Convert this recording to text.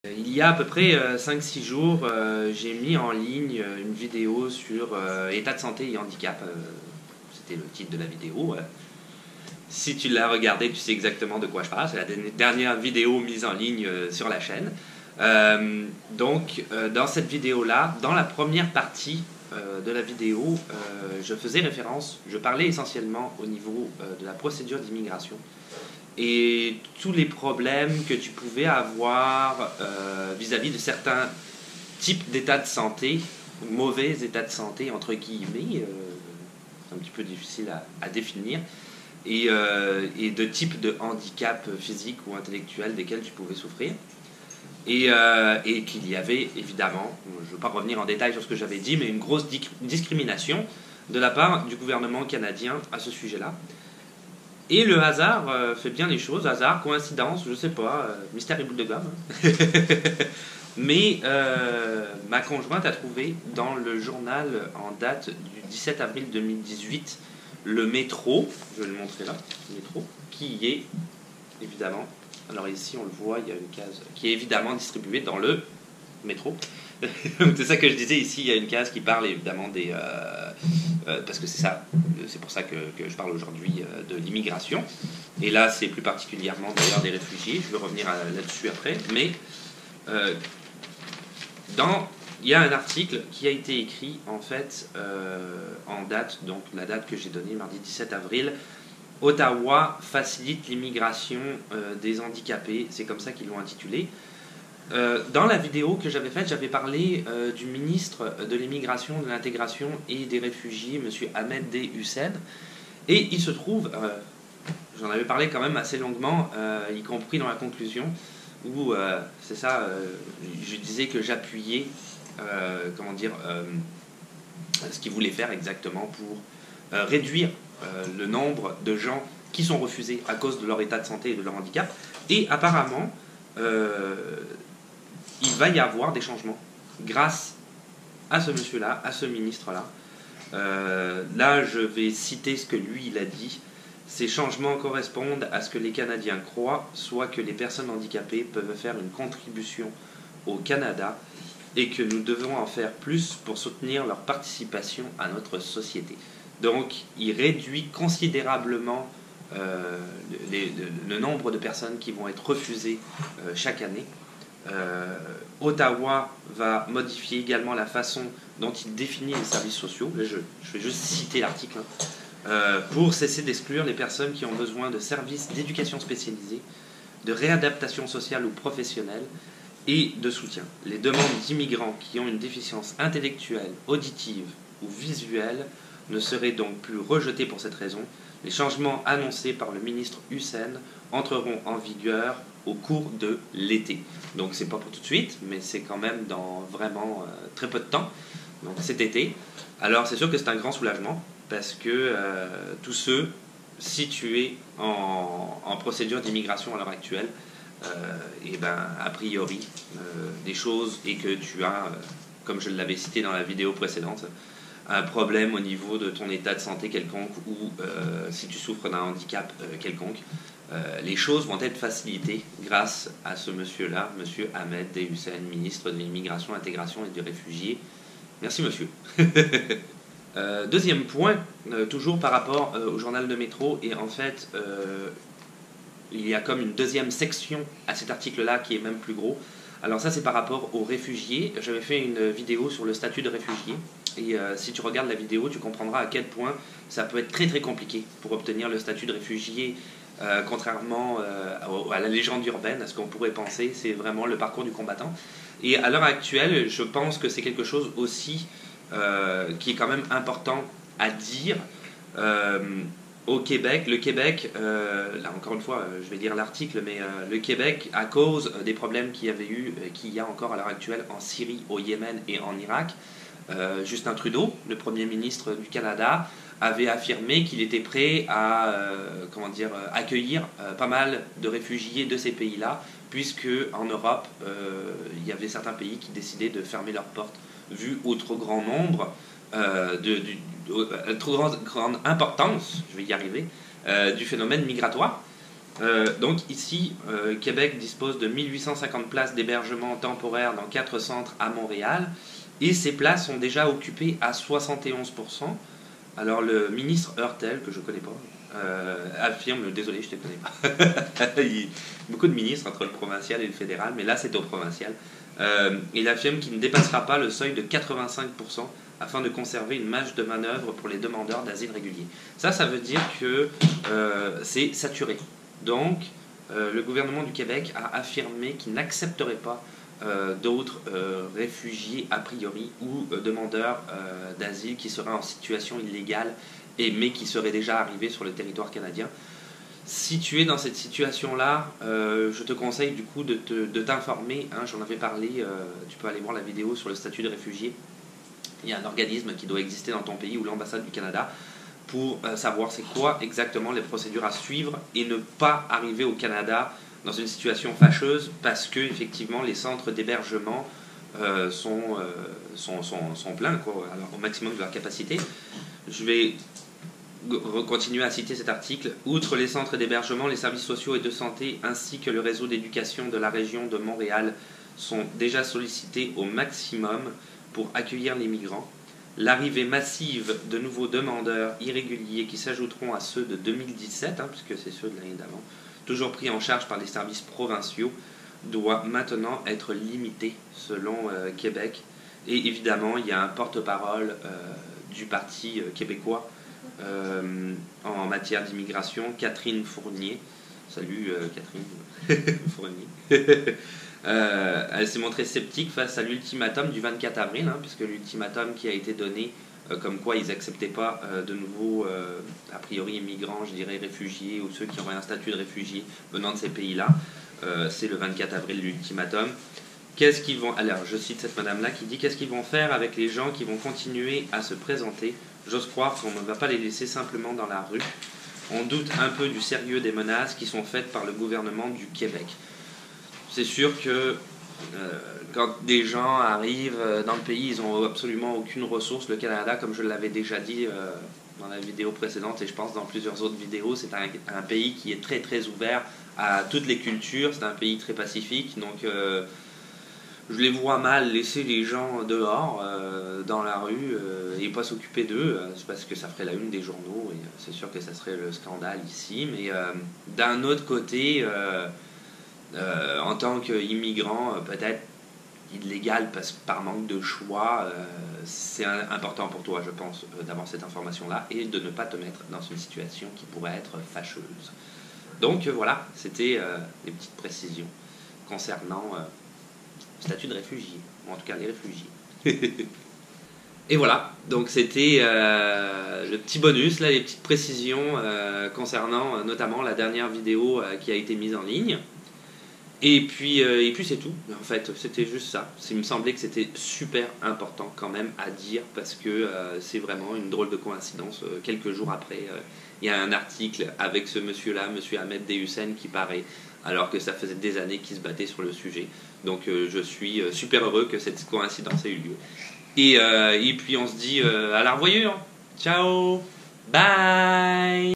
Il y a à peu près 5-6 jours, j'ai mis en ligne une vidéo sur état de santé et handicap. C'était le titre de la vidéo. Si tu l'as regardé, tu sais exactement de quoi je parle. C'est la dernière vidéo mise en ligne sur la chaîne. Dans cette vidéo-là, dans la première partie de la vidéo, je faisais référence, je parlais essentiellement au niveau de la procédure d'immigration et tous les problèmes que tu pouvais avoir vis-à-vis de certains types d'états de santé, mauvais états de santé entre guillemets, c'est un petit peu difficile à définir, et de types de handicap physique ou intellectuel desquels tu pouvais souffrir. Et qu'il y avait évidemment, je ne veux pas revenir en détail sur ce que j'avais dit, mais une grosse discrimination de la part du gouvernement canadien à ce sujet-là. Et le hasard fait bien les choses, hasard, coïncidence, je sais pas, mystère et boule de gomme. Mais ma conjointe a trouvé dans le journal en date du 17 avril 2018 le métro, je vais le montrer là, le métro, qui est évidemment, alors ici on le voit, il y a une case qui est évidemment distribuée dans le métro. C'est ça que je disais, ici il y a une case qui parle évidemment des... parce que c'est ça, c'est pour ça que je parle aujourd'hui de l'immigration. Et là c'est plus particulièrement d'ailleurs des réfugiés, je vais revenir là-dessus après. Mais il y a un article qui a été écrit en fait en date, donc la date que j'ai donnée, mardi 17 avril, Ottawa facilite l'immigration des handicapés, c'est comme ça qu'ils l'ont intitulé. Dans la vidéo que j'avais faite, j'avais parlé du ministre de l'immigration, de l'intégration et des réfugiés, M. Ahmed D. Hussein. Et il se trouve, j'en avais parlé quand même assez longuement, y compris dans la conclusion, où c'est ça, je disais que j'appuyais, ce qu'il voulait faire exactement pour réduire le nombre de gens qui sont refusés à cause de leur état de santé et de leur handicap. Et apparemment, il va y avoir des changements grâce à ce monsieur-là, à ce ministre-là. Là, je vais citer ce que lui, il a dit. Ces changements correspondent à ce que les Canadiens croient, soit que les personnes handicapées peuvent faire une contribution au Canada et que nous devons en faire plus pour soutenir leur participation à notre société. Donc, il réduit considérablement le nombre de personnes qui vont être refusées chaque année. Ottawa va modifier également la façon dont il définit les services sociaux. Là, je vais juste citer l'article. Pour cesser d'exclure les personnes qui ont besoin de services d'éducation spécialisés, de réadaptation sociale ou professionnelle et de soutien. Les demandes d'immigrants qui ont une déficience intellectuelle, auditive ou visuelle ne seraient donc plus rejetées pour cette raison. Les changements annoncés par le ministre Hussein entreront en vigueur au cours de l'été. Donc c'est pas pour tout de suite, mais c'est quand même dans vraiment très peu de temps. Donc cet été. Alors c'est sûr que c'est un grand soulagement parce que tous ceux situés en procédure d'immigration à l'heure actuelle, et ben a priori des choses et que tu as, comme je l'avais cité dans la vidéo précédente, un problème au niveau de ton état de santé quelconque ou si tu souffres d'un handicap quelconque, les choses vont être facilitées grâce à ce monsieur-là, monsieur Ahmed D. Hussein, ministre de l'immigration, l'intégration et des réfugiés. Merci monsieur. Deuxième point, toujours par rapport au journal de Métro, et en fait, il y a comme une deuxième section à cet article-là qui est même plus gros. Alors ça, c'est par rapport aux réfugiés. J'avais fait une vidéo sur le statut de réfugié. Et si tu regardes la vidéo, tu comprendras à quel point ça peut être très très compliqué pour obtenir le statut de réfugié, contrairement à la légende urbaine, à ce qu'on pourrait penser. C'est vraiment le parcours du combattant. Et à l'heure actuelle, je pense que c'est quelque chose aussi qui est quand même important à dire. Au Québec, le Québec, là encore une fois, je vais lire l'article, mais le Québec, à cause des problèmes qu'il y a encore à l'heure actuelle en Syrie, au Yémen et en Irak, Justin Trudeau, le Premier ministre du Canada, avait affirmé qu'il était prêt à accueillir pas mal de réfugiés de ces pays-là, puisque en Europe, il y avait certains pays qui décidaient de fermer leurs portes, vu au trop grand nombre trop grande importance, je vais y arriver, du phénomène migratoire. Donc ici, Québec dispose de 1850 places d'hébergement temporaire dans 4 centres à Montréal, et ces places sont déjà occupées à 71%. Alors le ministre Heurtel, que je ne connais pas, affirme, désolé je ne te connais pas, il y a beaucoup de ministres entre le provincial et le fédéral, mais là c'est au provincial, il affirme qu'il ne dépassera pas le seuil de 85% afin de conserver une marge de manœuvre pour les demandeurs d'asile régulier. Ça veut dire que c'est saturé. Donc, le gouvernement du Québec a affirmé qu'il n'accepterait pas d'autres réfugiés a priori ou demandeurs d'asile qui seraient en situation illégale mais qui seraient déjà arrivés sur le territoire canadien. Si tu es dans cette situation-là, je te conseille du coup de t'informer. Hein, j'en avais parlé, tu peux aller voir la vidéo sur le statut de réfugié. Il y a un organisme qui doit exister dans ton pays ou l'ambassade du Canada pour savoir c'est quoi exactement les procédures à suivre et ne pas arriver au Canada dans une situation fâcheuse parce que effectivement les centres d'hébergement sont pleins quoi, alors, au maximum de leur capacité. Je vais continuer à citer cet article. Outre les centres d'hébergement, les services sociaux et de santé ainsi que le réseau d'éducation de la région de Montréal sont déjà sollicités au maximum pour accueillir les migrants. L'arrivée massive de nouveaux demandeurs irréguliers qui s'ajouteront à ceux de 2017, puisque c'est ceux de l'année d'avant, toujours pris en charge par les services provinciaux, doit maintenant être limité selon Québec. Et évidemment, il y a un porte-parole du Parti québécois en matière d'immigration, Catherine Fournier. Salut Catherine Fournier. Elle s'est montrée sceptique face à l'ultimatum du 24 avril, puisque l'ultimatum qui a été donné comme quoi ils n'acceptaient pas de nouveaux, a priori, immigrants, je dirais réfugiés, ou ceux qui auraient un statut de réfugié venant de ces pays-là. C'est le 24 avril l'ultimatum. Qu'est-ce qu'ils vont... Alors, je cite cette madame-là qui dit « Qu'est-ce qu'ils vont faire avec les gens qui vont continuer à se présenter ? J'ose croire qu'on ne va pas les laisser simplement dans la rue. On doute un peu du sérieux des menaces qui sont faites par le gouvernement du Québec. » C'est sûr que quand des gens arrivent dans le pays, ils n'ont absolument aucune ressource. Le Canada, comme je l'avais déjà dit dans la vidéo précédente et je pense dans plusieurs autres vidéos, c'est un pays qui est très très ouvert à toutes les cultures. C'est un pays très pacifique. Donc je les vois mal laisser les gens dehors, dans la rue, et pas s'occuper d'eux. C'est parce que ça ferait la une des journaux et c'est sûr que ça serait le scandale ici. Mais d'un autre côté... en tant qu'immigrant, peut-être illégal par manque de choix, c'est important pour toi, je pense, d'avoir cette information-là et de ne pas te mettre dans une situation qui pourrait être fâcheuse. Donc voilà, c'était des petites précisions concernant le statut de réfugié, ou en tout cas les réfugiés. Et voilà, donc c'était le petit bonus, là, les petites précisions concernant notamment la dernière vidéo qui a été mise en ligne. Et puis c'est tout, en fait, c'était juste ça. Il me semblait que c'était super important quand même à dire parce que c'est vraiment une drôle de coïncidence. Quelques jours après, il y a un article avec ce monsieur-là, monsieur Ahmed Deyhussen, qui paraît, alors que ça faisait des années qu'il se battait sur le sujet. Donc je suis super heureux que cette coïncidence ait eu lieu. Et puis on se dit à la revoyure. Ciao, bye.